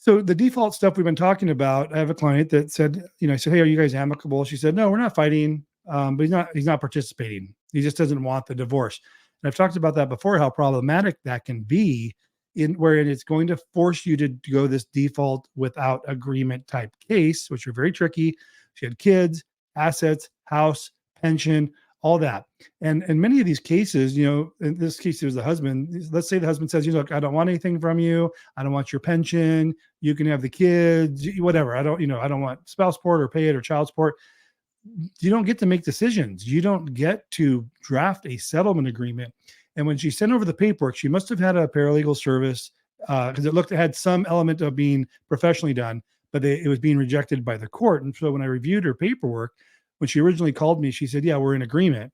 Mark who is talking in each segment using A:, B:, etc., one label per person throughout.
A: So the default stuff we've been talking about, I have a client that said, I said, hey, are you guys amicable? She said, no, we're not fighting. But he's not participating. He just doesn't want the divorce. And I've talked about that before, how problematic that can be wherein it's going to force you to go this default without agreement type case, which are very tricky. She had kids, assets, house, pension, all that. And in many of these cases, in this case, it was the husband. Let's say the husband says, look, I don't want anything from you. I don't want your pension. You can have the kids, whatever. I don't want spouse support or pay it or child support. You don't get to make decisions. You don't get to draft a settlement agreement. And when she sent over the paperwork, she must have had a paralegal service because it had some element of being professionally done, but it was being rejected by the court. And so when I reviewed her paperwork, when she originally called me, she said, yeah, we're in agreement.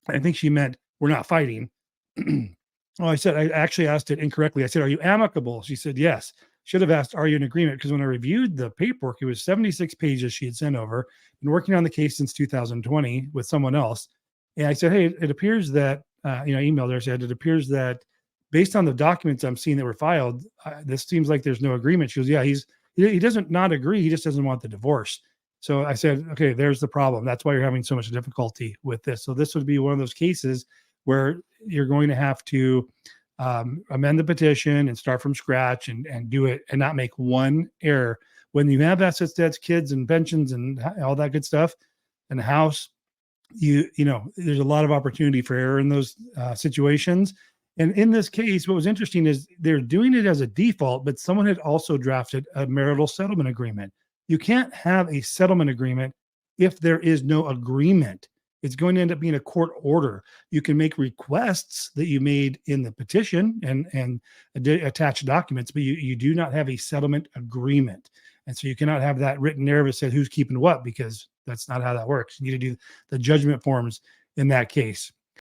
A: I think she meant we're not fighting. I actually asked it incorrectly. I said, are you amicable? She said, yes. Should have asked, are you in agreement? Because when I reviewed the paperwork, it was 76 pages she had sent over. Been working on the case since 2020 with someone else. And I said, hey, it appears that, I emailed her, I said, it appears that based on the documents I'm seeing that were filed, this seems like there's no agreement. She goes, yeah, he doesn't not agree. He just doesn't want the divorce. So I said, okay, there's the problem. That's why you're having so much difficulty with this. So this would be one of those cases where you're going to have to amend the petition and start from scratch and do it and not make one error. When you have assets, debts, kids, and pensions and all that good stuff, and the house, there's a lot of opportunity for error in those situations. And in this case, what was interesting is they're doing it as a default, but someone had also drafted a marital settlement agreement. You can't have a settlement agreement if there is no agreement. It's going to end up being a court order. You can make requests that you made in the petition and attach documents, but you do not have a settlement agreement. And so you cannot have that written there that says who's keeping what, because that's not how that works. You need to do the judgment forms in that case.